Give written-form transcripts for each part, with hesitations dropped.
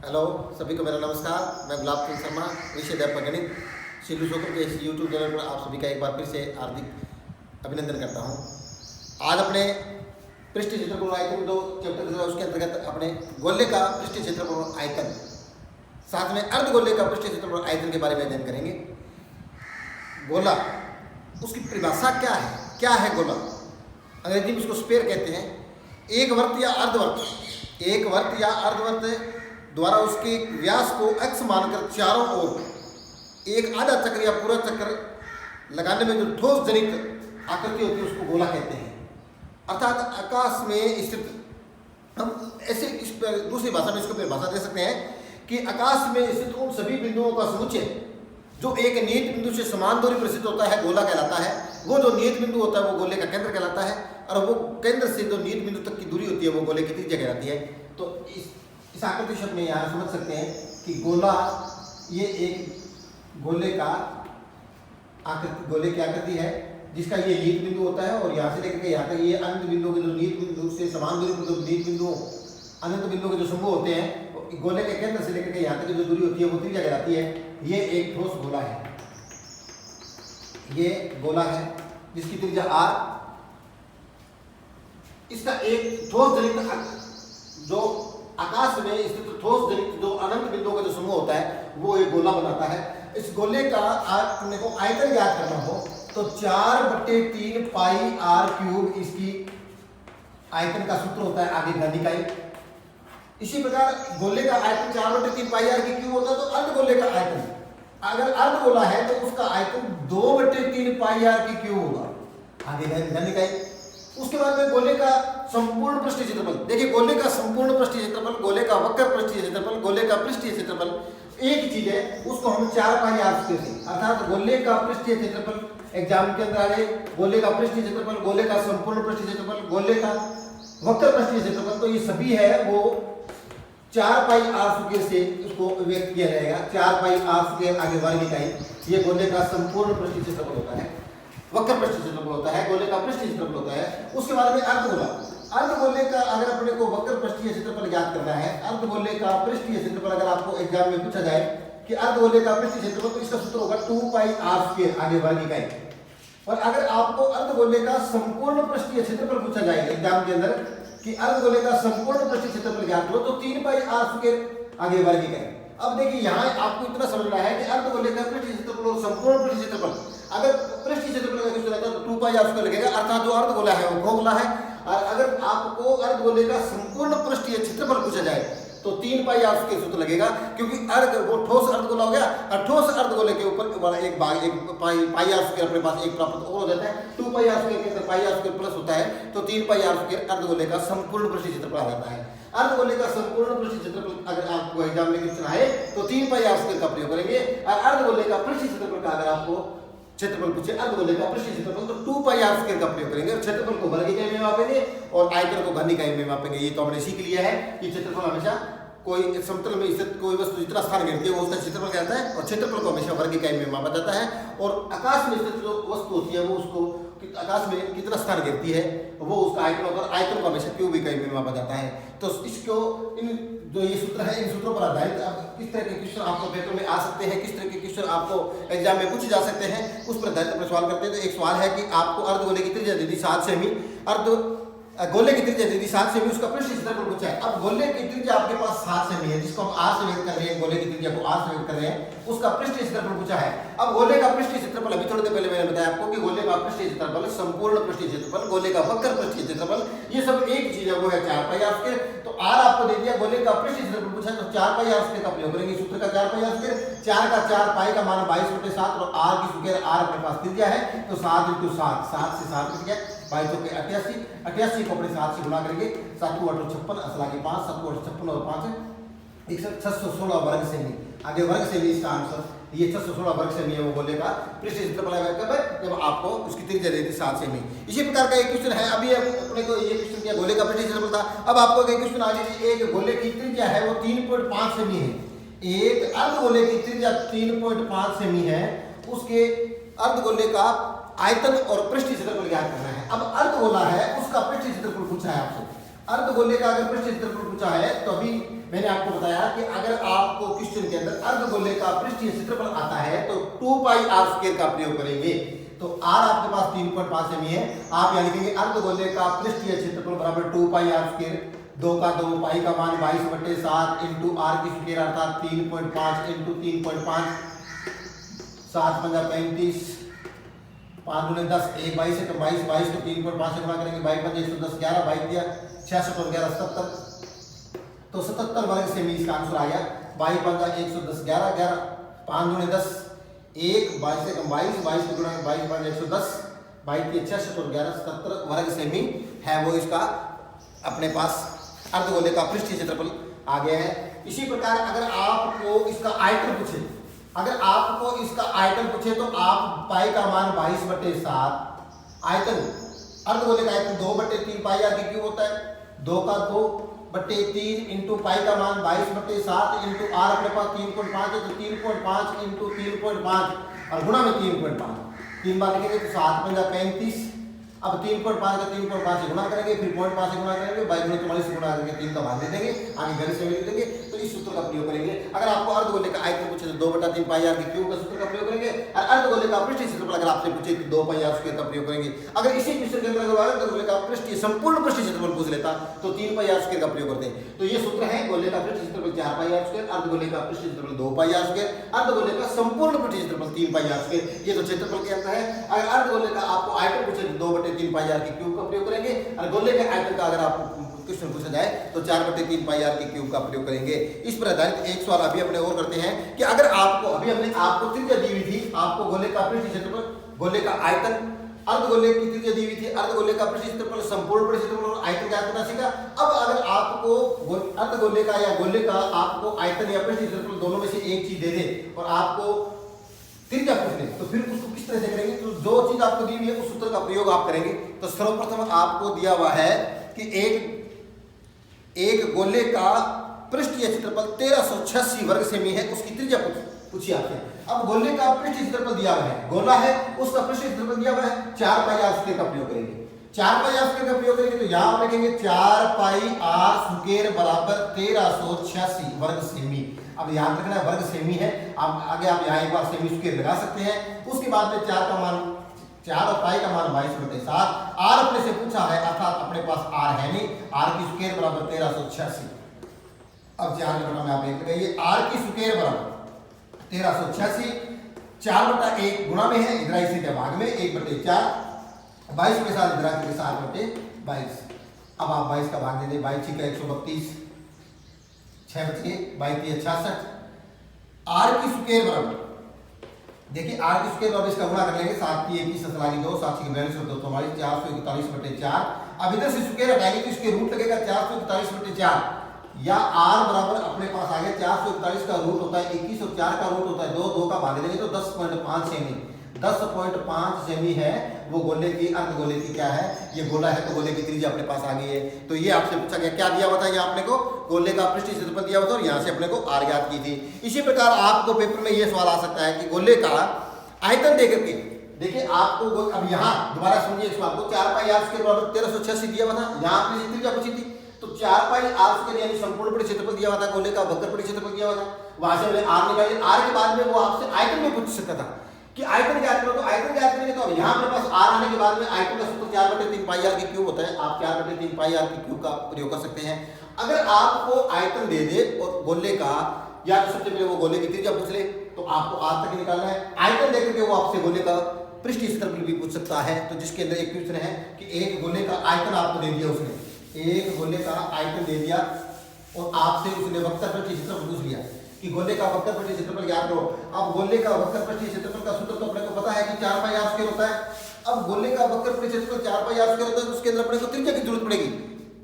Hello सभी को मेरा नमस्कार। मैं गुलाब सिंह शर्मा, विषय अध्यापक गणित शिलू सोकर के इस यूट्यूब चैनल पर आप सभी का एक बार फिर से हार्दिक अभिनंदन करता हूं। आज अपने पृष्ठीय क्षेत्रफल आयतन दो चैप्टर जो है उसके अंतर्गत अपने गोले का पृष्ठीय क्षेत्रफल आयतन साथ में अर्धगोले का पृष्ठीय क्षेत्रफल आयतन के बारे में अध्ययन करेंगे। गोला, उसकी परिभाषा क्या है? क्या है गोला? अंग्रेजी में उसको स्फीयर कहते हैं। एक वर्त या अर्धवर्त द्वारा उसके व्यास को x मानकर चारों ओर एक आधा चक्र या पूरा चक्र लगाने में जो ठोस जनित आकृति होती है उसको गोला कहते हैं। अर्थात आकाश में स्थित, हम ऐसे इस पर दूसरी भाषा में इसको परिभाषा दे सकते हैं कि आकाश में स्थित उन सभी बिंदुओं का समुच्चय जो एक नियत बिंदु से समान दूरी पर स्थित होता है गोला कहलाता है। वो जो नियत बिंदु होता है वो गोले का केंद्र कहलाता है और वो केंद्र से जो नियत बिंदु तक की दूरी होती है वो गोले की त्रिज्या कहलाती है। तो इस आकृति शब्द में यहाँ समझ सकते हैं कि गोला, ये एक गोले की आकृति है जिसका ये नियत बिंदु होता है और यहाँ से लेकर के यहाँ तक ये अनंत बिंदु के जो नियत बिंदु से समान दूरी पर जो नियत बिंदु अनंत बिंदु के जो समूह होते हैं गोले के केंद्र से लेकर के यहाँ तक की जो दूरी होती है वो त्रिज्या कहलाती है। ये एक ठोस गोला है, ये गोला है जिसकी त्रिज्या r। इसका एक ठोस जनित जो आकाश में स्थित ठोस जनित जो अनंत बिंदुओं का जो समूह होता है वो एक गोला बनाता है। इस गोले का अपने को आयतन ज्ञात करना हो तो 4/3 पाई r क्यूब इसकी आयतन का सूत्र होता है आगे घन इकाई। इसी प्रकार गोले का आयतन 4/3 पाई r की क्यूब होता है। तो अर्धगोले का आयतन, अगर अर्धगोला है तो उसका आयतन 2/3 पाई r की क्यूब होगा आगे घन इकाई। उसके बाद में गोले का संपूर्ण पृष्ठीय क्षेत्रफल, देखिए गोले का संपूर्ण पृष्ठीय क्षेत्रफल, गोले का वक्र पृष्ठीय क्षेत्रफल, गोले का पृष्ठीय क्षेत्रफल एक चीज है, उसको हम 4 पाई r से, अर्थात गोले का पृष्ठीय क्षेत्रफल एग्जाम के अंदर आ गए, गोले का पृष्ठीय क्षेत्रफल, गोले का संपूर्ण पृष्ठीय क्षेत्रफल, गोले का वक्र पृष्ठीय क्षेत्रफल, तो ये सभी है वो 4 पाई r स्क्वायर से उसको व्यक्त किया जाएगा। 4 पाई r स्क्वायर आगे वर्ग इकाई, ये गोले का संपूर्ण पृष्ठीय क्षेत्रफल होता है, वक्र पृष्ठीय क्षेत्रफल होता है, गोले का पृष्ठीय क्षेत्रफल होता है। उसके बाद में अर्धगोला, अर्धगोले का अगर अपने को वक्र पृष्ठीय क्षेत्रफल ज्ञात करना है, अर्धगोले का पृष्ठीय क्षेत्रफल अगर आपको एग्जाम में पूछा जाए कि अर्धगोले का पृष्ठीय क्षेत्रफल, तो इसका सूत्र होगा 2 पाई r स्क्वायर आगे वर्ग इकाई। और अगर आपको अर्धगोले का संपूर्ण पृष्ठीय क्षेत्रफल पूछा जाए एग्जाम के अंदर कि अर्धगोले का संपूर्ण पृष्ठीय क्षेत्रफल ज्ञात करो तो 3 पाई r स्क्वायर आगे वर्ग इकाई। अब देखिए यहाँ आपको इतना समझना है कि अर्धगोले का पृष्ठीय क्षेत्रफल और संपूर्ण पृष्ठीय क्षेत्रफल, अगर पृष्ठीय क्षेत्रफल का कुछ रहता है तो 2 पाई r स्क्वायर लगेगा, अर्थात जो अर्धगोला है वो गोला है। और अगर आपको अर्धगोले का संपूर्ण पृष्ठीय क्षेत्रफल पूछा जाए तो 3 पाई r स्क्वायर सूत्र लगेगा, क्योंकि वो ठोस अर्धगोला हो गया और ठोस अर्धगोले के ऊपर एक पाई r स्क्वायर अपने पास एक प्राप्त और हो जाता है। 2 पाई r स्क्वायर के अंदर पाई r स्क्वायर प्लस होता है तो 3 पाई r स्क्वायर अर्धगोले का संपूर्ण पृष्ठीय क्षेत्रफल आ जाता है। अर्धगोले का संपूर्ण पृष्ठीय क्षेत्रफल अगर आपको एग्जाम में क्वेश्चन आए तो 3 पाई r स्क्वायर का प्रयोग करेंगे। और अर्धगोले का पृष्ठीय क्षेत्रफल का अगर आपको क्षेत्रफल पूछे अर्धगोले का पृष्ठीय क्षेत्रफल तो 2 पाई r स्क्वायर का प्रयोग करेंगे और क्षेत्रफल को वर्ग इकाई में मापेंगे और आयतन को घन इकाई में मापेंगे। ये तो हमने सीख लिया है कि क्षेत्रफल हमेशा कोई समतल में स्थित कोई वस्तु जितना स्थान घेरती है वो उसका क्षेत्रफल कहता है और क्षेत्रफल को हमेशा वर्ग इकाई में मापा जाता है। और आकाश में स्थित जो वस्तु होती है वो उसको आकाश में कितना स्थान घेरती है वो उसका आयतन होता है, आयतन को हमेशा क्यूब इकाई में मापा जाता है। तो इसको इन जो ये सूत्र है इन सूत्रों पर आधारित किस तरह के क्वेश्चन आपको पेपर में आ सकते हैं, किस तरह के क्वेश्चन आपको एग्जाम में पूछे जा सकते हैं, उस पर आधारित अपने सवाल करते हैं। तो एक सवाल है कि आपको अर्धगोले की त्रिज्या दे दी 7 सेमी, गोले की त्रिज्या दे दी 7 सेमी, उसका पृष्ठीय क्षेत्रफल पूछा है। अब गोले की त्रिज्या आपके पास 7 सेमी है जिसको हम r से व्यक्त कर रहे हैं, गोले की त्रिज्या को r से व्यक्त कर रहे हैं, उसका पृष्ठीय क्षेत्रफल पूछा है। अब गोले का पृष्ठीय क्षेत्रफल, अभी थोड़ी देर पहले मैंने बताया आपको कि गोले का पृष्ठीय क्षेत्रफल, संपूर्ण पृष्ठीय क्षेत्रफल, गोले का वक्र पृष्ठीय क्षेत्रफल, ये सब एक चीज है, वो है 4 पाई r स्क्वायर। तो r आपको दे दिया, गोले का पृष्ठीय क्षेत्रफल पूछा है तो 4 पाई r स्क्वायर का प्रयोग करेंगे। सूत्र का 4 पाई r स्क्वायर, 4 का 4 पाई का मान 22/7 और r की स्क्वायर r अपने पास त्रिज्या है तो 7 × 7, 7 से 7 कट गया, 22 88 को अपने 7 से गुणा करेंगे, 7 × 8 56 असला के 5, 7 × 8 56 और 5 616 वर्ग सेमी आगे वर्ग सेमी इसका आंसर। ये 616 वर्ग सेमी है वो गोले का पृष्ठीय क्षेत्रफल है कब है जब आपको उसकी त्रिज्या दे दी 7 सेमी। इसी प्रकार का एक क्वेश्चन है, अभी अपने को ये क्वेश्चन किया गोले का पृष्ठीय क्षेत्रफल था। अब आपको एक क्वेश्चन आ गया, एक गोले की त्रिज्या है वो 3.5 सेमी है, एक अर्धगोले की त्रिज्या 3.5 सेमी है, उसके अर्धगोले का आयतन और पृष्ठीय क्षेत्रफल ज्ञात करना है। अब अर्धगोला है उसका पृष्ठीय क्षेत्रफल पूछा है आपसे, अर्धगोले का अगर पृष्ठीय क्षेत्रफल पूछा है तो अभी मैंने आपको बताया कि अगर आपको क्वेश्चन के अंदर अर्धगोले का पृष्ठीय क्षेत्रफल आता है तो 2 पाई आर स्क्वायर का प्रयोग करेंगे। तो आर आपके पास 3.5 सेमी है, आप यहाँ लिखेंगे अर्धगोले का पृष्ठीय क्षेत्रफल बराबर 2 पाई आर स्क्वायर, 2 का 2, पाई का मान 22/7 इंटू आर की स्क्वायर अर्थात 3.5 इंटू 3.5, 7 पंजा 35, 5 दूनी 10, 1 22 है तो 22, 22 को 3.5 से गुणा करेंगे, 22 पंजा 110, 11 22 दिया 66 और 11 77, तो 77 वर्ग सेमी इसका आंसर आ गया। 22 पंजा 110, 11 11, 5 दूनी 10, 1 22 से कम 22, 22 को गुणा 22 पंजा 110, 22 की 66 और 11 77 वर्ग सेमी है वो इसका अपने पास अर्धगोले का पृष्ठीय क्षेत्रफल आ गया है। इसी प्रकार अगर आपको इसका आयतन पूछे, अगर आपको इसका आयतन पूछे तो आप पाई का मान 22/7, आयतन अर्धगोले का आयतन 2/3 पाई आर की क्यूब होता है, 2 का 2/3 इंटू पाई का मान 22/7 इंटू आर अपने पास 3.5 है तो 3.5 इंटू 3.5 और गुणा में 3.5, 3 बार लिखेंगे तो 7 पंजा 35, अब 3.5 का 3.5 से गुणा करेंगे, फिर 0.5 से गुणा करेंगे, 22 से गुणा करके 3 का भाग दे देंगे, आगे गणित से लिख देंगे। तो इस सूत्र का प्रयोग करेंगे। अगर आपको अर्धगोले का आयतन पूछे तो 2/3 पाई आर की क्यूब का सूत्र का प्रयोग करेंगे, और अर्धगोले का पृष्ठीय क्षेत्रफल अगर आपसे पूछे तो 2 पाई आर स्क्वायर का प्रयोग करेंगे। अगर इसी क्वेश्चन के अंदर अर्धगोले का पृष्ठीय संपूर्ण पृष्ठीय क्षेत्रफल पूछ लेता तो 3 पाई आर स्क्वायर का प्रयोग करते हैं। तो ये सूत्र है, गोले का पृष्ठीय क्षेत्रफल 4 पाई आर स्क्वायर, अर्धगोले का पृष्ठीय क्षेत्रफल 2 पाई आर स्क्वायर, अर्धगोले का संपूर्ण पृष्ठीय क्षेत्रफल 3 पाई आर स्क्वायर। ये तो क्षेत्रफल के अंदर है। अगर अर्धगोले का आपको आयतन पूछे तो 2/3 पाई आर की क्यूब का प्रयोग करेंगे, और गोले के आयतन का अगर आपको क्वेश्चन पूछा जाए तो 4/3 पाई आर की क्यूब का प्रयोग करेंगे। इस पर आधारित एक सवाल अभी अपने और करते हैं कि अगर आपको अभी हमने आपको त्रिज्या दी हुई थी, आपको गोले का पृष्ठीय क्षेत्रफल, गोले का आयतन, अर्धगोले की त्रिज्या दी हुई थी, अर्धगोले का पृष्ठीय क्षेत्रफल, संपूर्ण पृष्ठीय क्षेत्रफल और आयतन का आयतन सीखा। अब अगर आपको अर्धगोले का या गोले का आपको आयतन या पृष्ठीय क्षेत्रफल दोनों में से एक चीज दे दे और आपको त्रिज्या पूछ ले तो फिर उसको किस तरह से करेंगे? तो जो चीज आपको दी हुई है उस सूत्र का प्रयोग आप करेंगे। तो सर्वप्रथम आपको दिया हुआ है कि एक गोले का पृष्ठीय क्षेत्रफल 1386 वर्ग सेमी है, उसकी त्रिज्या पूछी आपसे। अब गोले का पृष्ठीय क्षेत्रफल दिया हुआ है, गोला है, उसका पृष्ठीय क्षेत्रफल दिया हुआ है, 4 पाई आर स्क्वायर का प्रयोग करेंगे। 4 पाई आर स्क्वायर का प्रयोग करेंगे तो यहां आप लिखेंगे 4 पाई आर स्क्वायर बराबर 1386 वर्ग सेमी। अब याद रखना है वर्ग सेमी है, आप आगे आप यहाँ एक बार सेमी स्क्वायर लगा सकते हैं। उसके बाद में 4 का मान 4 और पाई का मान 22/7, आर अपने से पूछा है अर्थात अपने पास आर है नहीं, आर की स्क्वायर बराबर 1386। अब 4 के बटा में आप लिख लगाइए आर की स्क्वायर बराबर 1386, 4/1 गुणा में है, इधर इसी भाग में 1/4, 22 के साथ इधर के 7/22। अब आप 22 का भाग दे दें, 22 का 132, 6 बचे 22 66, आर की स्क्वायर बराबर देखिए आर की स्क्वायर बराबर इसका गुणा कर लेंगे, 7 की 21 सतलागी 2, 7 की 42 और 2 44, 441/4। अब इधर से स्क्वायर हटाएंगे तो इसके रूट लगेगा 441/4, या आर बराबर अपने पास आ गया 441 का रूट होता है 21 और 4 का रूट होता है 2, 2 का भाग देंगे तो 10.5 सेमी, 10.5 सेमी है वो गोले की, अर्धगोले की क्या है, ये गोला है तो गोले की त्रिज्या अपने पास आ गई है। तो ये आपसे पूछा गया, क्या दिया हुआ था यहाँ अपने को, गोले का पृष्ठीय क्षेत्रफल दिया हुआ था और यहाँ से अपने को आर ज्ञात की थी। इसी प्रकार आपको पेपर में ये सवाल आ सकता है कि गोले का आयतन दे करके, देखिए आपको अब यहाँ दोबारा समझिए इस बात को, 4 पाई आर स्क्वायर बराबर 1386 दिया हुआ था, यहाँ आपने त्रिज्या पूछी थी तो 4 पाई आर स्क्वायर यानी संपूर्ण पृष्ठीय क्षेत्रफल दिया हुआ था, गोले का वक्र पृष्ठीय क्षेत्रफल दिया हुआ था, वहां से हमने आर निकाली। आर के बाद में वो आपसे आयतन में पूछ सकता था कि आयतन ज्ञात करो, तो आयतन ज्ञात करेंगे तो अब यहाँ अपने पास आर आने के बाद में आयतन का सूत्र 4/3 पाई आर की क्यूब होता है, आप 4/3 पाई आर की क्यूब का प्रयोग कर सकते हैं। अगर आपको आयतन दे दे और गोले का, या तो सबसे पहले वो गोले की त्रिज्या पूछ ले तो आपको आर तक निकालना है, आयतन देकर के वो आपसे गोले का पृष्ठीय क्षेत्रफल भी पूछ सकता है। तो जिसके अंदर एक क्वेश्चन है कि एक गोले का आयतन आपको दे दिया, उसने एक गोले का आयतन दे दिया और आपसे उसने वक्र पृष्ठीय क्षेत्रफल पूछ लिया कि गोले का वक्र पृष्ठीय क्षेत्रफल ज्ञात करो। अब गोले का वक्र पृष्ठीय क्षेत्रफल का सूत्र तो अपने को पता है कि 4 पाई आर स्क्वायर होता है। अब गोले का वक्र पृष्ठीय क्षेत्रफल 4 पाई आर स्क्वायर होता है तो उसके अंदर अपने को त्रिज्या की जरूरत पड़ेगी,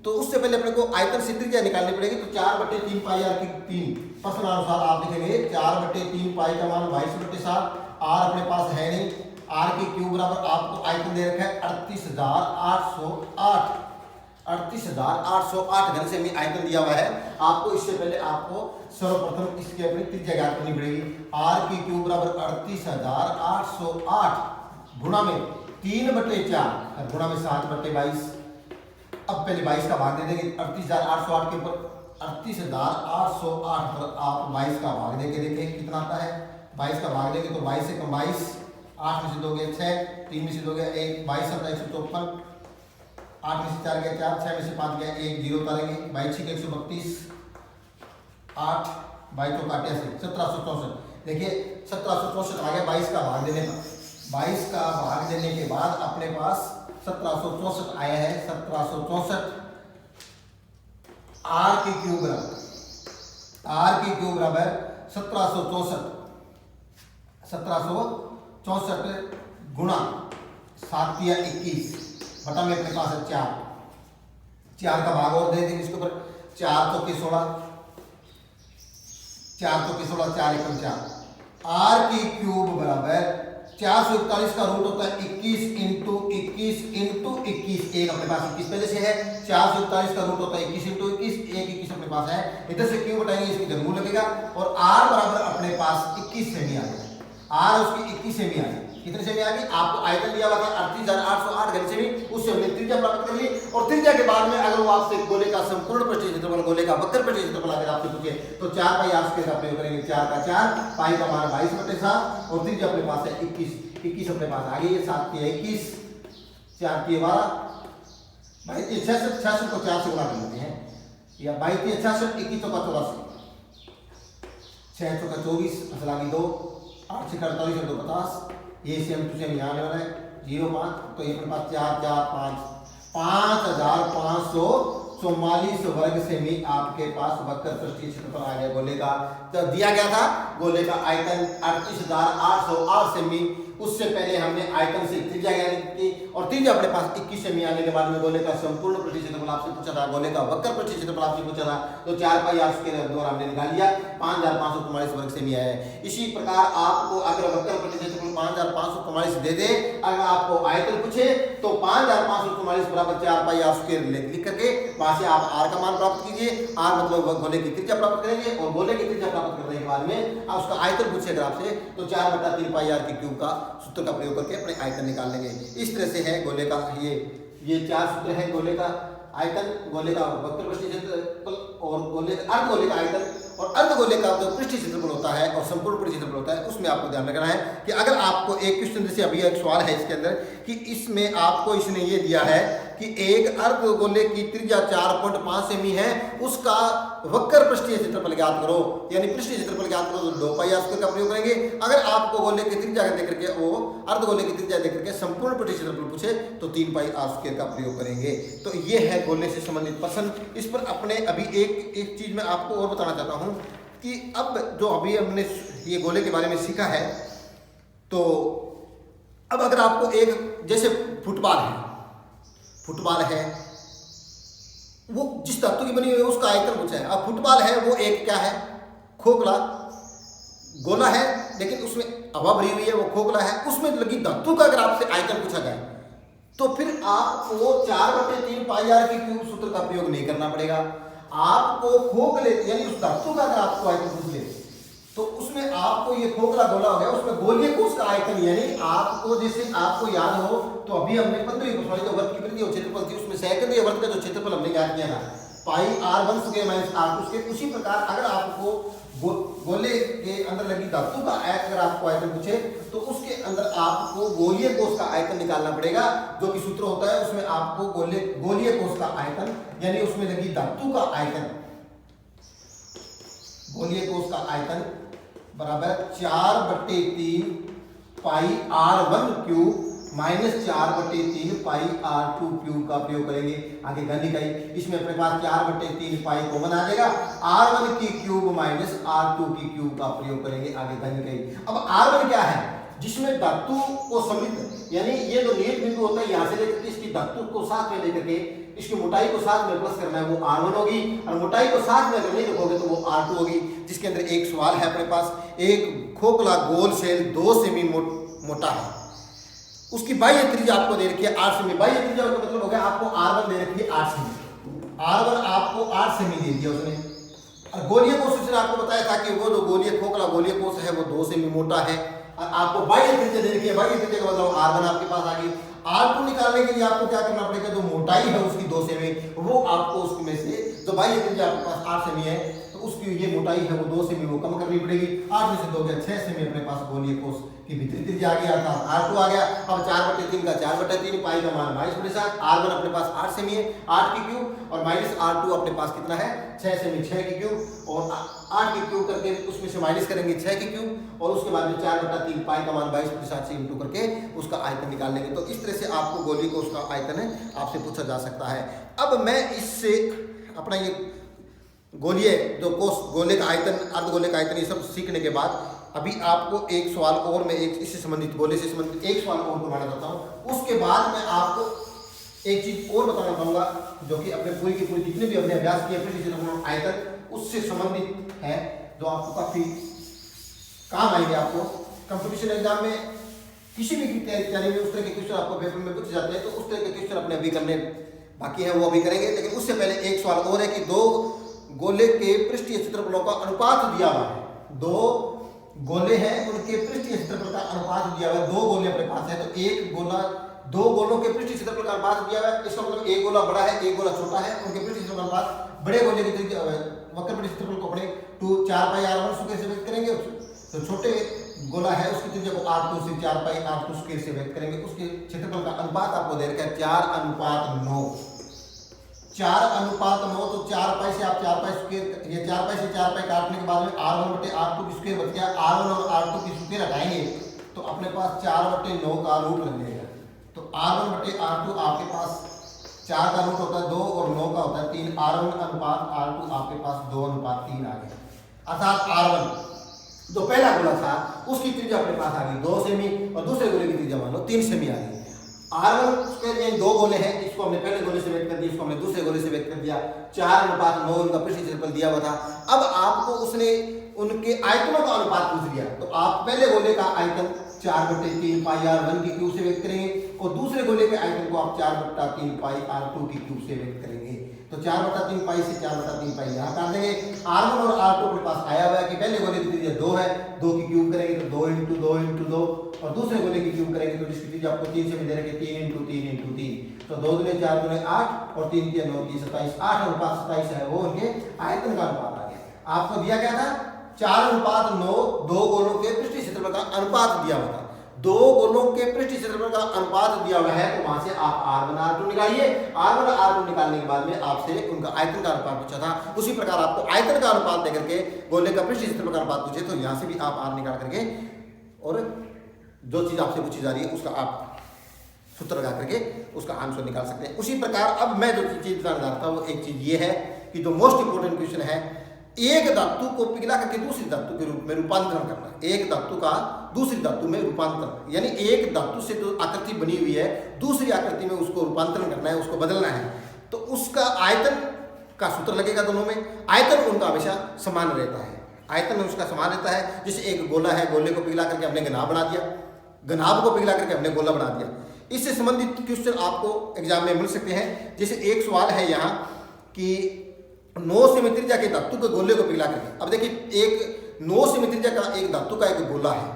तो उससे पहले अपने को आयतन से त्रिज्या निकालनी पड़ेगी। तो 4/3 पाई आर की 3 प्रश्नानुसार आप लिखेंगे 4/3 पाई का मान 22/7, आर अपने पास है नहीं, आर की क्यूब बराबर आपको आयतन दे रखा है 38,808, 38,808 घन सेमी आयतन दिया हुआ है आपको। इससे पहले आपको सर्वप्रथम इसकी अपनी त्रिज्या ज्ञात करनी पड़ेगी। आर की क्यूब बराबर 38,808 गुणा में 3/4 गुणा में 7/22, अब पहले 22 का भाग दे देंगे 38,808 के ऊपर, 38,808 पर आप 22 का भाग देके देखें कितना आता है। 22 का भाग देंगे तो 22 से कम 22, 8 में से 2 गए 6, 3 में से 2 गया 1, 22 आता है 154, 8 में से 4 गया 4, 6 में से 5 गया 1, 0 उतारेंगे, 22 के 132, 8 22 चौका 88, 1764। देखिए 1764 आ गया 22 का भाग देने पर। 22 का भाग देने के बाद अपने पास 1764 आया है। 1764 आर की क्यूब बराबर 1764 गुणा 7 या 21 बटा में अपने पास है 4 का भाग और दे देंगे इसके ऊपर। 4 तो के 16, 4 एकम 4। आर की क्यूब बराबर 441 का रूट होता है 21 इंटू 21 इंटू 21। एक अपने पास 21 पहले से है। 441 का रूट होता है 21 इंटू 21, 21 अपने पास है। इधर से क्यूब हटाएंगे इसकी जरूर लगेगा और आर बराबर अपने पास 21 सेमी आ गया। आर उसकी 21 सेमी आ गई। कितने सेमी आ गई? आपको आयतन दिया हुआ था 38,808 घन सेमी, उससे हमने त्रिज्या प्राप्त कर ली। और त्रिज्या के बाद में अगर वो आपसे गोले का संपूर्ण पृष्ठीय क्षेत्रफल, गोले का वक्र पृष्ठीय क्षेत्रफल अगर आपसे पूछे तो 4 पाई आर स्क्वायर का प्रयोग करेंगे। 4 का 4, पाई का मान 22/7 और त्रिज्या अपने पास है 21 अपने पास आ गई है। 7 के 21, 4 के 12, 22 66 को 4 से गुणा कर लेते हैं, या 22 66, 21 का 84, 6 का 24, असल आ गई 2, 8 से 48 और 2 50। ये सेम टू सेम यहाँ आने वाला है 0.5, तो ये अपने पास 4 4 5 5544 वर्ग सेमी आपके पास वक्र पृष्ठीय क्षेत्रफल आ गया गोले का। तो दिया गया था गोले का आयतन 38,808 सेमी। उससे पहले हमने आयतन से त्रिज्या ज्ञात की और त्रिज्या अपने पास 21 सेमी आने के बाद में गोले का संपूर्ण पृष्ठीय क्षेत्रफल आपसे पूछा था, गोले का वक्र पृष्ठीय क्षेत्रफल आपसे पूछा था। तो 4 पाई आर स्क्वायर द्वारा हमने निकाल लिया, 5544 वर्ग सेमी आया है। इसी प्रकार आपको अगर वक्र पृष्ठीय क्षेत्रफल 5544 दे दे, अगर आपको आयतन पूछे तो 5544 बराबर 4 पाई आर स्क्वायर लिख करके वहां से आप आर का मान प्राप्त कीजिए। आर मतलब गोले की त्रिज्या प्राप्त करेंगे और गोले की त्रिज्या प्राप्त करने के बाद में आप उसका आयतन पूछे अगर आपसे तो 4/3 पाई आर की क्यूब का सूत्र का प्रयोग करके अपने आयतन निकाल लेंगे। इस तरह से है गोले का ये 4 सूत्र है गोले का आयतन, गोले का वक्र पृष्ठीय क्षेत्रफल और गोले अर्धगोले का आयतन और अर्धगोले का जो पृष्ठीय क्षेत्रफल होता है और संपूर्ण पृष्ठीय क्षेत्रफल होता है उसमें आपको ध्यान रखना है कि अगर आपको एक क्वेश्चन जैसे अभी एक सवाल है इसके अंदर कि इसमें आपको इसने ये दिया है कि एक अर्धगोले की त्रिज्या 4.5 सेमी है, उसका वक्र पृष्ठीय क्षेत्रफल ज्ञात करो, यानी पृष्ठीय क्षेत्रफल ज्ञात करो तो 2 पाई आर स्क्वायर का प्रयोग करेंगे। अगर आपको गोले की त्रिज्या देकर के वो अर्धगोले की त्रिज्या देकर के संपूर्ण पृष्ठीय क्षेत्रफल पूछे तो 3 पाई आर स्क्वायर का प्रयोग करेंगे। तो ये है गोले से संबंधित प्रश्न। इस पर अपने अभी एक चीज मैं आपको और बताना चाहता हूं कि अब जो अभी हमने ये गोले के बारे में सीखा है, तो अब अगर आपको एक जैसे फुटबॉल है वो जिस धातु की बनी हुई है उसका आयतन पूछा है। अब फुटबॉल है वो एक क्या है, खोखला गोला है, लेकिन उसमें हवा भरी हुई है, वो खोखला है, उसमें लगी धातु का अगर आपसे आयतन पूछा जाए तो फिर आपको 4/3 पाई आर की क्यूब सूत्र का प्रयोग नहीं करना पड़ेगा। आपको खोखले यानी उस धातु का अगर आपको आयतन पूछ ले तो उसमें आपको ये खोखला गोला हो गया, उसमें गोलीय कोष का आयतन यानी आपको जैसे आपको याद हो तो अभी हमने 15वीं प्रश्नावली जो वर्ग की वृद्धि और क्षेत्रफल थी उसमें सेकंडरी वर्ग का जो क्षेत्रफल हमने ज्ञात किया था पाई r1 square minus r2 square. उसी प्रकार अगर आपको गोले के अंदर लगी धातु का अगर आपको आयतन पूछे तो उसके अंदर आपको गोलीय कोष का आयतन निकालना पड़ेगा, जो कि सूत्र होता है उसमें आपको गोलीय कोष का आयतन यानी उसमें लगी धातु का आयतन, गोलीय कोष का आयतन बराबर 4/3 पाई r1 क्यूब माइनस 4/3 पाई r2 क्यूब का प्रयोग करेंगे। आगे घन इकाई इसमें अपने पास 4/3 पाई कॉमन आ जाएगा, r1 की क्यूब माइनस r2 की क्यूब का प्रयोग करेंगे आगे घन इकाई। अब r1 क्या है, जिसमें धातु को सम्मिलित यानी ये जो नियत बिंदु होता है यहाँ से लेकर के इसकी धातु को साथ में लेकर के इसकी मोटाई को साथ में प्लस करना है, वो r1 होगी और मोटाई को साथ में अगर नहीं रखोगे तो वो r2 होगी। जिसके अंदर एक सवाल है अपने पास, एक खोखला गोल सेल 2 सेमी मोटा है, उसकी बाह्य त्रिज्या आपको दे रखी है 8 सेमी। बाह्य त्रिज्या का मतलब हो गया आपको r1 दे रखी है 8 सेमी, r1 आपको 8 सेमी दे दिया उसने। और गोलीय कोष उसने आपको बताया था कि वो जो खोखला गोलीय कोष है वो 2 सेमी मोटा है और आपको बाह्य त्रिज्या दे रखी है। बाह्य त्रिज्या का मतलब r1 आपके पास आ गई। R2 निकालने के लिए आपको क्या करना पड़ेगा, जो मोटाई है उसकी 2 सेमी, वो आपको उसमें से जो बाह्य त्रिज्या आपके पास 8 सेमी है तो उसकी ये मोटाई है वो 2 सेमी वो कम करनी पड़ेगी। 8 में से 2 गया 6 सेमी अपने पास गोलीय कोष की भीतरी त्रिज्या आ गया था, R2 आ गया। अब 4/3 का 4/3 पाई का मान 22/7, R1 अपने पास 8 सेमी है 8 की क्यूब और माइनस R2 अपने पास कितना है 6 सेमी 6 की क्यूब और 8 की क्यूब करके उसमें से माइनस करेंगे 6 की क्यूब और उसके बाद में 4/3 पाई का मान 22/7 से इंटू करके उसका आयतन निकाल लेंगे। तो इस तरह से आपको गोली कोष का आयतन है आपसे पूछा जा सकता है। अब मैं इससे अपना ये गोलीय जो कोष गोले का आयतन अर्धगोले का आयतन ये सब सीखने के बाद अभी आपको एक सवाल और मैं एक इससे संबंधित गोले से संबंधित एक सवाल और बनाना चाहता हूँ। उसके बाद मैं आपको एक चीज और बताना चाहूंगा जो कि अपने पूरी की पूरी जितने भी अपने अभ्यास किए पृष्ठ आयतन उससे संबंधित है, जो आपको काफी काम आएंगे। आपको कंपटीशन एग्जाम में किसी भी तैयारी में उस तरह के क्वेश्चन आपको पेपर में पूछे जाते हैं, तो उस तरह के क्वेश्चन अपने अभी करने बाकी है, वो अभी करेंगे। लेकिन उससे पहले एक सवाल और है कि 2 गोले के पृष्ठीय क्षेत्रफलों का अनुपात दिया हुआ है। 2 गोले हैं उनके पृष्ठीय क्षेत्रफल का अनुपात दिया हुआ है। 2 गोले अपने पास है तो एक गोला 2 गोलों के पृष्ठीय क्षेत्रफल का अनुपात दिया हुआ है। इसका मतलब एक गोला बड़ा है एक गोला छोटा है, उनके पृष्ठीय क्षेत्रफल का अनुपात बड़े गोले की त्रिज्या वक्र पृष्ठीय क्षेत्रफल को अपने 4πr1 स्क्वायर से व्यक्त करेंगे, तो छोटे गोला है उसकी त्रिज्या को r2 से 4πr2 स्क्वायर से व्यक्त करेंगे। उसके क्षेत्रफल का अनुपात आपको दे रखा है 4:9। 4:9 तो 4π से आप 4π स्क्वायर ये 4π से 4π काटने के बाद में r1/r2 की स्क्वायर बच गया। r1 और r2 की स्क्वायर हटाएंगे तो अपने पास 4/9 का रूट लग जाएगा। तो r1/r2 आपके पास 4 का रूट होता है 2 और 9 का होता है 3, r1 अनुपात r2 आपके पास 2:3 आ गया। अर्थात r1 जो पहला गोला था उसकी त्रिज्या अपने पास आ गई 2 सेमी और दूसरे गोले की त्रिज्या मान लो 3 सेमी आ गई। R1 स्क्वायर ये 2 गोले हैं, इसको हमने पहले गोले से व्यक्त कर दिया, इसको हमने दूसरे गोले से व्यक्त कर दिया। 4:9 उनका पृष्ठीय क्षेत्रफल दिया हुआ था। अब आपको उसने उनके आयतनों का अनुपात पूछ लिया, तो आप पहले गोले का आयतन 4/3 πr1 की क्यूब से व्यक्त करेंगे और दूसरे गोले के आयतन को आप 4/3 πr2 की क्यूब से व्यक्त करेंगे। तो 4/3 पाई से 4/3 पाई यहाँ काट देंगे। R1 और R2 अपने पास आया हुआ है कि पहले गोले की त्रिज्या 2 है, 2 की क्यूब करेंगे तो 2 × 2 × 2 और दूसरे गोले की क्यूब करेंगे तो जिसकी त्रिज्या आपको 3 से दे रखे 3 × 3 × 3, तो 2 दूनी 4 दूनी 8 और 3 × 9 = 27। 8 अनुपात 27 है वो उनके आयतन का अनुपात आ गया। आपको दिया गया था 4:9 2 गोलों के पृष्ठीय क्षेत्रफल का अनुपात दिया हुआ था। 2 गोलों के पृष्ठीय क्षेत्रफल का अनुपात दिया हुआ है तो वहां से आप r1 r2 निकालिए। r1 r2 निकालने के बाद में आपसे उनका आयतन का अनुपात पूछा था, उसी प्रकार आपको आयतन का अनुपात देकर के गोले का पृष्ठीय क्षेत्रफल का अनुपात पूछे तो यहां से भी आप r निकाल करके और जो चीज आपसे पूछी जा रही है उसका आप सूत्र लगा करके उसका आंसर निकाल सकते हैं। उसी प्रकार अब मैं जो चीज बताना चाहता हूं वो एक चीज ये है कि जो मोस्ट इंपोर्टेंट क्वेश्चन है, एक धातु को पिघला करके दूसरी धातु के रूप में रूपांतरण करना। एक धातु का दूसरी धातु में रूपांतरण, यानी एक धातु से जो आकृति बनी हुई है दूसरी आकृति में उसको रूपांतरण करना है, उसको बदलना है, तो उसका आयतन का सूत्र लगेगा। दोनों में आयतन उनका हमेशा समान रहता है, आयतन उसका समान रहता है। जैसे एक गोला है, गोले को पिघला करके हमने घनाभ बना दिया, घनाभ को पिघला करके हमने गोला बना दिया। इससे संबंधित क्वेश्चन आपको एग्जाम में मिल सकते हैं। जैसे एक सवाल है यहाँ कि 9 सेमी त्रिज्या के धातु के गोले को पिघला करके, अब देखिए एक 9 सेमी त्रिज्या का एक धातु का एक गोला है,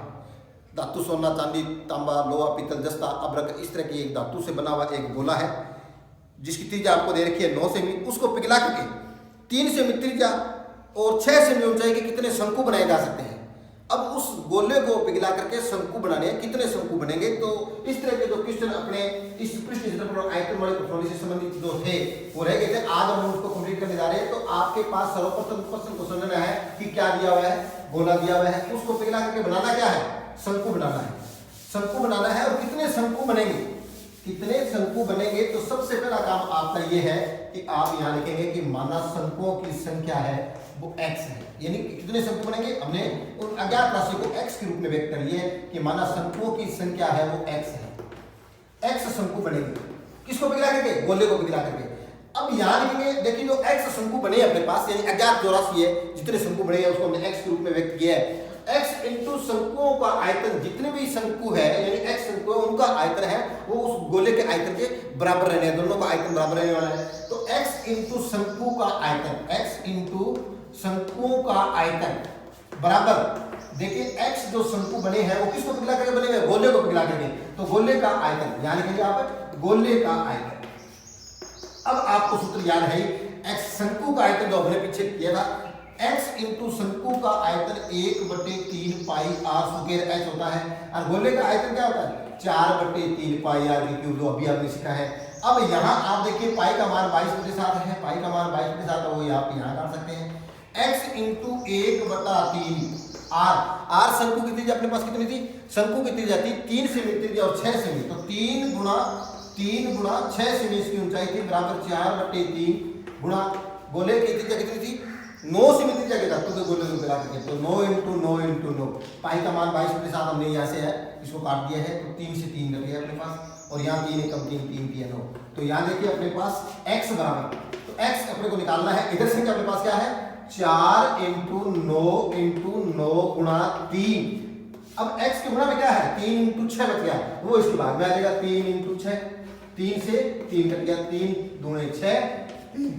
धातु सोना चांदी तांबा लोहा पीतल जस्ता अब्रक इस तरह की एक धातु से बना हुआ एक गोला है जिसकी त्रिज्या आपको दे रखी है 9 सेमी। उसको पिघला करके 3 सेमी त्रिज्या और 6 सेमी ऊंचाई के कितने शंकु बनाए जा सकते हैं। अब उस गोले को पिघला करके शंकु बनाने कितने शंकु बनेंगे, तो इस तरह के जो क्वेश्चन अपने इस पृष्ठीय क्षेत्रफल और आयतन वाले प्रश्नों से संबंधित जो थे वो रह गए थे। आज हम उसको कंप्लीट करने जा रहे हैं। तो आपके पास सर्वप्रथम क्वेश्चन को समझना है कि क्या दिया हुआ है, गोला दिया हुआ है, उसको पिघला करके बनाना क्या है, शंकु बनाना है। शंकु बनाना है और कितने शंकु बनेंगे, कितने शंकु बनेंगे, तो सबसे पहला काम आपका ये है कि आप यहाँ लिखेंगे कि माना शंकुओं की संख्या है वो x है, यानी कितने शंकु बनेंगे, हमने उन अज्ञात राशि को x के रूप में व्यक्त कर लिए कि माना शंकुओं की संख्या है वो x है, x शंकु बनेंगे। किसको पिघला करके, गोले को पिघला करके। अब यहाँ लिखेंगे, देखिए जो x शंकु बने अपने पास, यानी अज्ञात जो राशि है जितने शंकु बने हैं उसको हमने x के रूप में व्यक्त किया है। x इंटू शंकुओं का आयतन, जितने भी शंकु है यानी x शंकु है उनका आयतन है वो उस गोले के आयतन के बराबर रहने, दोनों का आयतन बराबर रहने वाला है। तो x इंटू शंकु का आयतन, x इंटू शंकुओं का आयतन बराबर देखिए x जो शंकु बने हैं वो किसको पिघला करके बने हुए, गोले को पिघला करके, तो गोले का आयतन यानी कि आप गोले का आयतन। अब आपको सूत्र याद है x शंकु का आयतन जो हमने पीछे किया था, x इंटू शंकु का आयतन 1/3 पाई r स्क्वायर h होता है, और गोले का आयतन क्या होता है 4/3 पाई r क्यूब, जो अभी आपने सीखा है। अब यहाँ आप देखिए पाई का मान 22/7 है, पाई का मान 22/7 है, वो आप यहाँ काट सकते हैं। x इंटू 1/3 r शंकु की त्रिज्या अपने पास कितनी थी, शंकु की त्रिज्या थी 3 सेमी त्रिज्या और 6 सेमी, तो 3 गुणा 6 सेमी इसकी ऊंचाई थी, बराबर 4/3 गुणा गोले की त्रिज्या कितनी थी 9 सेमी त्रिज्या के धातु के गोले को मिला करके, तो 9 इंटू 9 इंटू 9, पाई का मान 22/7 हमने यहाँ से है इसको काट दिया है, तो 3 से 3 कट गया अपने पास, और यहाँ 3 एकम 3 3 3 9, तो यहाँ देखिए अपने पास x बराबर, तो x अपने को निकालना है, इधर से अपने पास क्या है 4 इंटू 9 गुणा 3। अब x के गुणा में क्या है 3 इंटू 6 बच गया, वो इसके बाद में आ जाएगा 3 इंटू 6, 3 से 3 कट गया, 3 दूने 6,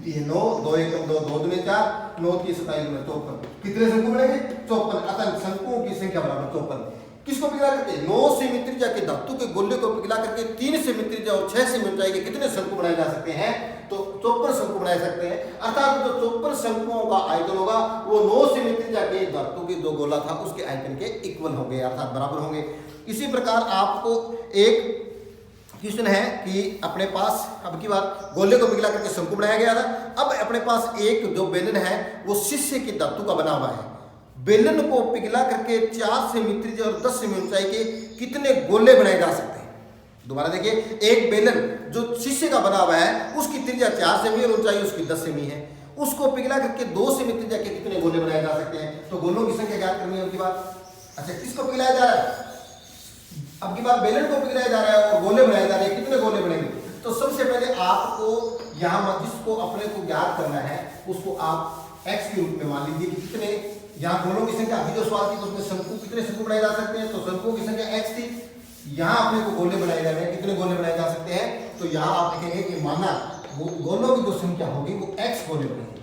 3 9, 2 एकम 2, 2 दूने 4, 9 3 27 गुणे 54, कितने शंकु बनेंगे 54, अतः शंकुओं की संख्या बराबर 54। किसको पिघला करके 9 सेमी त्रिज्या के धातु के गोले को पिघला करके 3 सेमी त्रिज्या और 6 सेमी ऊंचाई के कितने शंकु बनाए जा सकते हैं, तो 54 शंकु बनाए सकते हैं, अर्थात जो 54 शंकुओं का आयतन होगा वो 9 सेमी त्रिज्या के धातु के जो गोला था उसके आयतन के इक्वल होंगे, अर्थात बराबर होंगे। इसी प्रकार आपको एक क्वेश्चन है कि अपने पास अब की बार गोले को पिघला करके शंकु बनाया गया था, अब अपने पास एक जो बेलन है वो शीशे की धातु का बना हुआ है, बेलन को पिघला करके 4 सेमी त्रिज्या और 10 सेमी ऊंचाई के कितने गोले बनाए जा सकते हैं। दोबारा देखिए, एक बेलन जो शीशे का बना हुआ है उसकी त्रिज्या 4 सेमी और ऊंचाई उसकी 10 सेमी है, उसको पिघला करके 2 सेमी त्रिज्या के कितने गोले बनाए जा सकते हैं, तो गोलों की संख्या ज्ञात करनी है उनकी बात। अच्छा, किसको पिघलाया जा रहा है, अब की बार बेलन को पिघलाया जा रहा है और गोले बनाए जा रहे हैं, कितने गोले बनेंगे, तो सबसे पहले आपको यहाँ जिसको अपने को ज्ञात करना है उसको आप x के रूप में मान लीजिए कि कितने यहाँ गोलों की संख्या, अभी जो सवाल थी तो उसमें शंकु कितने शंकु बनाए जा सकते हैं, तो शंकुओं की संख्या x थी, यहाँ अपने को गोले बनाए जा रहे हैं, कितने गोले बनाए जा सकते हैं, तो यहाँ आप लिखेंगे कि माना गोलों की जो संख्या होगी वो x गोले बनेंगे,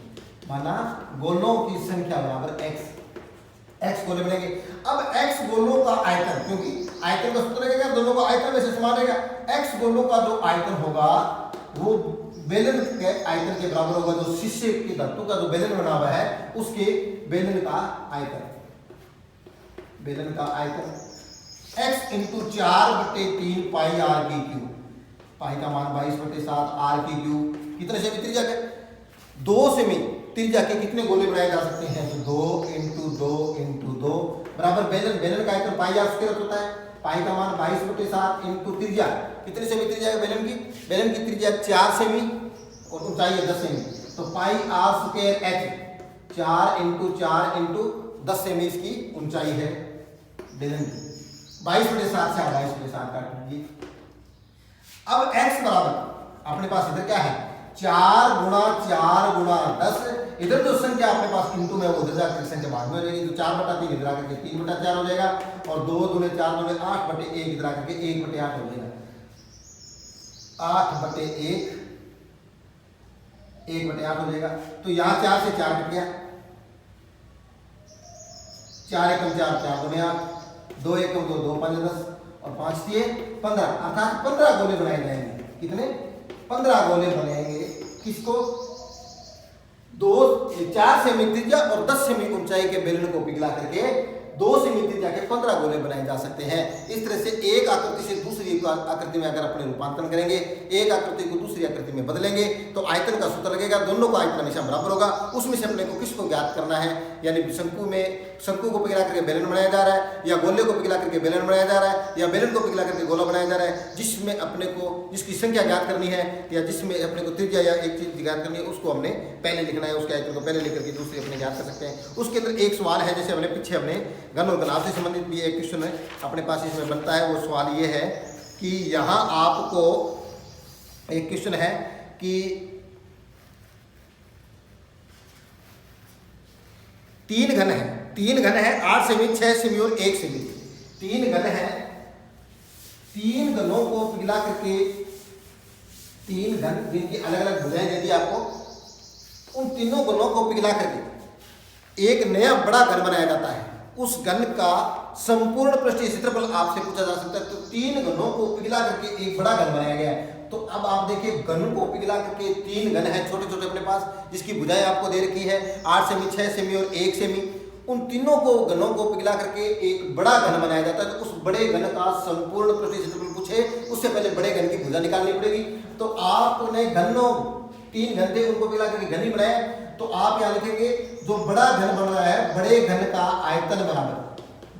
माना गोलों की संख्या बराबर x गोले बनेंगे। अब x गोलों का आयतन, क्योंकि आयतन का सूत्र रहेगा दोनों का आयतन में से समान रहेगा, x गोलों का जो आयतन होगा वो बेलन के आयतन के बराबर होगा, जो शीशे की धातु का जो बेलन बना हुआ है उसके बेलन का आयतन x इंटू 4/3 पाई r की क्यूब, पाई का मान 22/7 r की क्यूब, कितने सेमी त्रिज्या के 2 सेमी त्रिज्या के कितने गोले बनाए जा सकते हैं, तो 2 इंटू 2 बराबर बेलन का आयतन पाई r स्क्वायर होता है, पाई का मान 22/7 इंटू त्रिज्या, कितने सेमी त्रिज्या है बेलन की त्रिज्या 4 सेमी और ऊंचाई है 10 सेमी, तो पाई r square h 4 into 10 semi इसकी ऊंचाई है बेलन की, 22/7 से 22/7 काट लीजिए। अब x बराबर अपने पास इधर क्या है 4 गुणा 10, इधर जो संख्या अपने पास इंटू में वो इधर जाकर संख्या बाद में हो जाएगी, तो 4/3 इधर आकर के 3/4 हो जाएगा, और 2 दूने 4 दूने 8/1 इधर आकर के 1/8 हो जाएगा, 8/1 1/8 हो जाएगा, तो यहाँ 4 से 4 कट गया, 4 एकम 4 4 दूने 8, 2 एकम 2 2 5 10 और 5 3 15, अर्थात 15 गोले बनाए जाएंगे, कितने 15 गोले बनेंगे, किसको 4 सेमी त्रिज्या और 10 सेमी ऊंचाई के बेलन को पिघला करके 2 सेमी त्रिज्या के 15 गोले बनाए जा सकते हैं। इस तरह से एक आकृति से दूसरी आकृति में अगर अपने रूपांतरण करेंगे, एक आकृति को दूसरी आकृति में बदलेंगे, तो आयतन का सूत्र लगेगा, दोनों का आयतन हमेशा बराबर होगा, उसमें से अपने को किसको ज्ञात करना है, यानी शंकु को पिघला करके बेलन बनाया जा रहा है, या गोले को पिघला करके बेलन बनाया जा रहा है, या बेलन को पिघला करके गोला बनाया जा रहा है, जिसमें अपने को जिसकी संख्या ज्ञात करनी है या जिसमें अपने को त्रिज्या या एक चीज ज्ञात करनी है, उसको हमने पहले लिखना है, उसके आयतन को पहले लिख करके दूसरी अपने ज्ञात कर सकते हैं। उसके अंदर एक सवाल है, जैसे हमने पीछे हमने घन और घनाभ से संबंधित भी एक क्वेश्चन है अपने पास इसमें बनता है, वो सवाल ये है कि यहाँ आपको एक क्वेश्चन है कि 3 घन है 8 सेमी 6 सेमी और 1 सेमी, 3 घन है, 3 घनों को पिघला करके 3 घन जिनकी अलग अलग भुजाएं दे दी आपको, उन तीनों घनों को पिघला करके एक नया बड़ा घन बनाया जाता है, उस घन का संपूर्ण पृष्ठीय क्षेत्रफल आपसे पूछा जा सकता है। तो 3 घनों को पिघला करके एक बड़ा घन बनाया गया है। तो अब आप देखिए घन को पिघला करके 3 घन है छोटे छोटे अपने पास, जिसकी भुजाएं आपको दे रखी है 8 सेमी, 6 सेमी और 1 सेमी। उन तीनों को घनों को पिघला करके एक बड़ा घन बनाया जाता है। तो उस बड़े घन का संपूर्ण पृष्ठीय क्षेत्रफल पूछे, उससे पहले बड़े घन की भुजा निकालनी पड़ेगी। तो आपने घनों 3 घन थे उनको पिघला करके घन ही बनाया। तो आप यहाँ लिखेंगे जो बड़ा घन बन रहा है, बड़े घन का आयतन बराबर,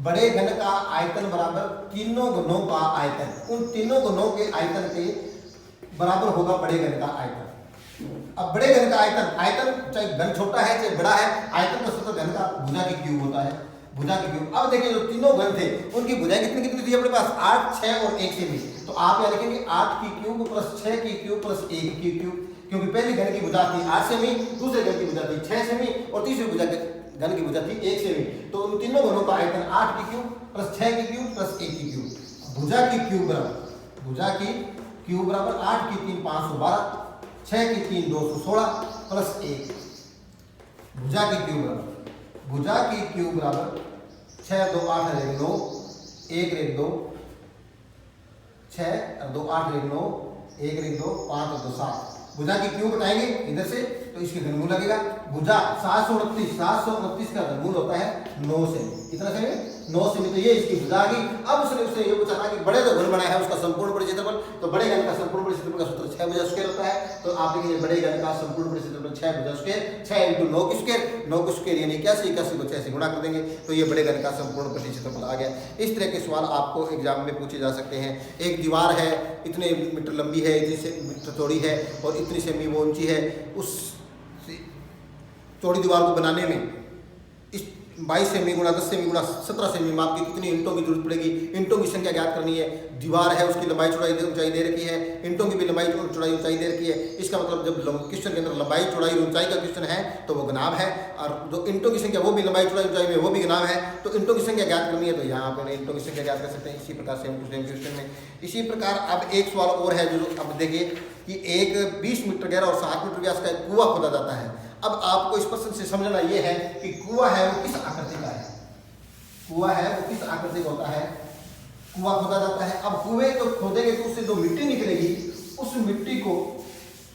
बड़े घन का आयतन बराबर तीनों घनों का आयतन, उन तीनों घनों के आयतन के बराबर होगा बड़े घन का आयतन। अब बड़े घन का आयतन, आयतन चाहे घन छोटा है चाहे बड़ा है, आयतन का सूत्र घन का भुजा की क्यूब होता है, भुजा की क्यूब। अब देखिए जो तीनों घन थे उनकी भुजाएं कितनी कितनी थी अपने पास, 8, 6 और 1 सेमी। तो आप यहाँ लिखेंगे 8 की क्यूब प्लस 6 की क्यूब प्लस 1 की क्यूब, क्योंकि पहली घन की भुजा थी 8 सेमी, दूसरे घन की भुजा थी 6 सेमी और तीसरी भुजा घन की भुजा थी 1 सेमी। तो उन तीनों घनों का आयतन 8 की क्यूब प्लस 6 की क्यूब प्लस 1 की क्यूब। भुजा की क्यूब बराबर, भुजा की क्यूब बराबर 8 की 3 512, 6 की 3 216 प्लस 1। भुजा की क्यूब बराबर, भुजा की क्यूब बराबर 6 2 8 रेग 9, 1 रेग 2, 6 और 2 8 रेग 9, 1 रेग 2, 5 और 2 7। भुजा की क्यूब बताएंगे इधर से तो इसके घनमूल लगेगा। भुजा 729 का घनमूल होता है 9 सेमी, कितना सेमी, 9 सेमी। तो ये इसकी भुजा आ गई। अब उसने ये पूछा था कि बड़े जो घन बनाया है उसका संपूर्ण परिधि क्षेत्रफल, तो बड़े घन का संपूर्ण परिधि क्षेत्रफल का सूत्र 6 भुजा स्क्वायर होता है। तो आप देखिए बड़े घन का संपूर्ण परिधि क्षेत्रफल 6 भुजा स्क्वायर, 6 × 9 की स्क्वायर, 9 की स्क्वायर यानी 81, 81 को 6 से गुणा कर देंगे तो ये बड़े घन का संपूर्ण परिधि क्षेत्रफल आ गया। इस तरह के सवाल आपको एग्जाम में पूछे जा सकते हैं। एक दीवार है, इतने मीटर लंबी है, इतनी से मीटर चौड़ी है और इतनी सेमी वो ऊंची है। उस चौड़ी दीवार को बनाने में इस 22 सेमी गुणा 10 सेमी गुणा 17 सेमी माप की कितनी ईंटों की जरूरत पड़ेगी, ईंटों की संख्या ज्ञात करनी है। दीवार है उसकी लंबाई चौड़ाई ऊंचाई दे रखी है, ईंटों की भी लंबाई चौड़ाई ऊंचाई दे रखी है। इसका मतलब जब क्वेश्चन के अंदर लंबाई चौड़ाई ऊंचाई का क्वेश्चन है तो वो घनाभ है, और जो ईंटों की संख्या वो भी लंबाई चौड़ाई ऊंचाई में वो भी घनाभ है। तो ईंटों की संख्या ज्ञात करनी है तो यहाँ पर ईंटों की संख्या ज्ञात कर सकते हैं। इसी प्रकार सेम टू सेम क्वेश्चन में इसी प्रकार अब एक सवाल और है जो अब देखिए कि एक 20 मीटर गहरा और 7 मीटर व्यास का एक कुआं खोदा जाता है। अब आपको इस प्रश्न से समझना यह है कि कुआं है वो किस आकृति का है, कुआं है वो किस आकृति का होता है, कुआं खोदा जाता है। अब कुएं तो खोदेंगे तो उससे जो मिट्टी निकलेगी उस मिट्टी को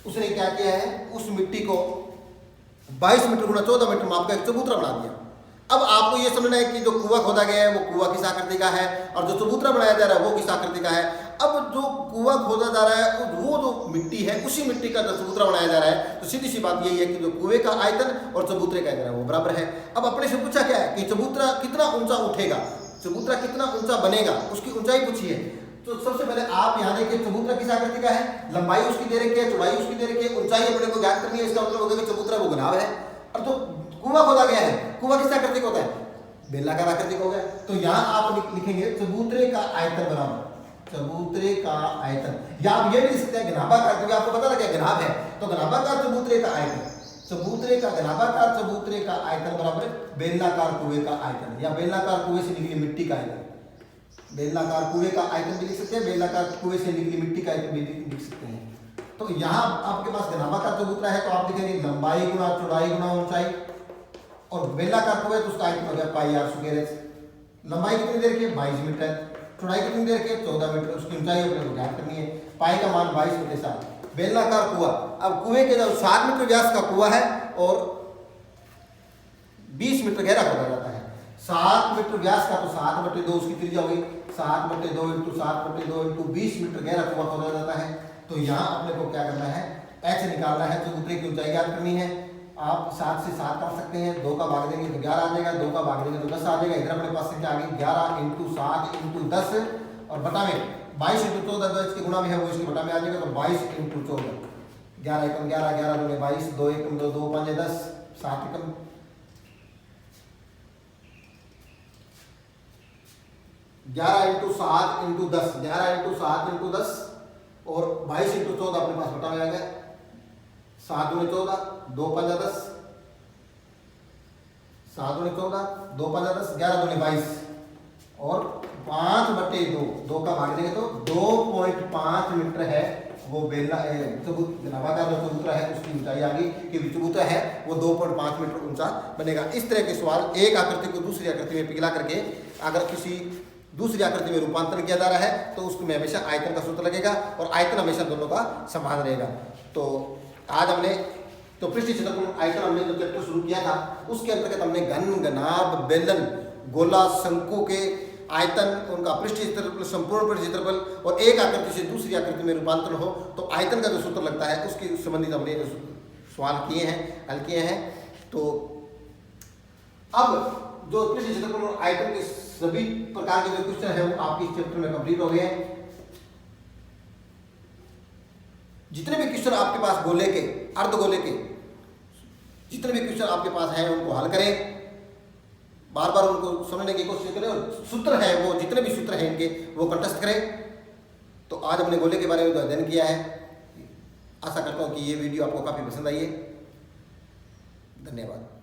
उसने क्या किया है, उस मिट्टी को 22 मीटर गुणा 14 मीटर माप का एक चबूतरा बना दिया। अब आपको ये समझना है कि जो कुआं खोदा गया है वो कुआं किस आकृति का है और जो चबूतरा बनाया जा रहा है वो किस आकृति का है। अब जो कुआं खोदा जा रहा है वो जो मिट्टी है उसी मिट्टी का जो चबूतरा बनाया जा रहा है, तो सीधी सी बात यही है कि जो कुएं का आयतन और चबूतरे का आयतन है वो बराबर है। अब अपने से पूछा क्या है कि चबूतरा कितना ऊंचा उठेगा, चबूतरा कितना ऊंचा बनेगा, उसकी ऊंचाई पूछी है। तो सबसे पहले आप यहाँ देखिए चबूतरा किस आकृति का है, लंबाई उसकी दे रखी है, चौड़ाई उसकी दे रखी है, ऊंचाई अपने को ज्ञात करनी है। इसका मतलब होगा कि चबूतरा वो घनाभ है। और तो कुआं खोदा गया है, कुआं किस आकृति का होता है, बेलनाकार आकृति का हो गया। तो यहाँ आप लिखेंगे चबूतरे का आयतन बराबर, चबूतरे का आयतन, या आप ये भी लिख सकते हैं घनाभाकार, क्योंकि आपको पता लगा घनाभ है तो घनाभाकार चबूतरे का आयतन, चबूतरे का घनाभाकार चबूतरे का आयतन बराबर बेलनाकार कुएं का आयतन, या बेलनाकार कुएं से निकली मिट्टी का आयतन। बेलनाकार कुएं का आयतन भी लिख सकते हैं, बेलनाकार कुएं से निकली मिट्टी का आयतन भी लिख सकते हैं। तो यहाँ आपके पास घनाभाकार चबूतरा है तो आप लिखेंगे लंबाई गुणा चौड़ाई गुणा ऊंचाई, और बेलनाकार कुएं तो उसका आयतन हो गया पाई आर स्क्वायर। लंबाई कितनी देर की है 22 मीटर, चौड़ाई कितनी देर की है 14 मीटर, उसकी ऊंचाई अपने को ज्ञात करनी है। पाई का मान 22 मीटर 7। बेलनाकार कुआं, अब कुएं के जो 7 मीटर व्यास का कुआं है और 20 मीटर गहरा खोदा जाता है। 7 मीटर व्यास का तो 7/2 उसकी त्रिज्या होगी, 7/2 × 7/2 × 20 मीटर गहरा कुआं खोदा जाता है। तो यहाँ अपने को क्या करना है, एच निकालना है, चबूतरे की ऊंचाई ज्ञात करनी है। आप 7 से 7 काट सकते हैं, 2 का भाग देंगे तो 11 आ जाएगा, 2 का भाग देंगे तो 10 आ जाएगा। इधर अपने पास संख्या आ गई 11 × 7 × 10 और बटा में 22 × 14 जो इसके गुणा में है वो इसके बटा में आ जाएगा। तो 22 × 14, 11 × 11, 11 × 22, 2 × 2, 2 × 5 10, 7 × 11 × 7 × 10, 11 × 7 × 10 और 22 × 14 अपने पास बटा में आ गया। 7 × 14, 2 × 5 10, 7 × 14, 2 × 5 10, 11 × 22 और 5/2, 2 का भाग देंगे तो 2.5 मीटर है वो बेलना नाभाकार जो चबूतरा है उसकी ऊंचाई आ गई कि चबूतरा है वो 2.5 मीटर ऊंचा बनेगा। इस तरह के सवाल एक आकृति को दूसरी आकृति में पिघला करके अगर किसी दूसरी आकृति में रूपांतरण किया जा रहा है तो उसमें हमेशा आयतन का सूत्र लगेगा और आयतन हमेशा दोनों का समान रहेगा। तो आज हमने तो पृष्ठीय क्षेत्रफल आयतन हमने जो चैप्टर शुरू किया था उसके अंतर्गत हमने घन, घनाभ, बेलन, गोला, शंकु के आयतन, उनका पृष्ठीय क्षेत्रफल, संपूर्ण पृष्ठीय क्षेत्रफल और एक आकृति से दूसरी आकृति में रूपांतरण हो तो आयतन का जो सूत्र लगता है उसके संबंधित हमने सवाल किए हैं, हल किए हैं। तो अब जो पृष्ठीय क्षेत्रफल और आयतन के सभी प्रकार के जो क्वेश्चन है वो आपके इस चैप्टर में कंप्लीट हो गए हैं। जितने भी क्वेश्चन आपके पास गोले के, अर्धगोले के जितने भी क्वेश्चन आपके पास हैं उनको हल करें, बार बार उनको समझने की कोशिश करें और सूत्र है वो जितने भी सूत्र हैं इनके वो कंठस्थ करें। तो आज हमने गोले के बारे में जो अध्ययन किया है, आशा करता हूँ कि ये वीडियो आपको काफ़ी पसंद आई है। धन्यवाद।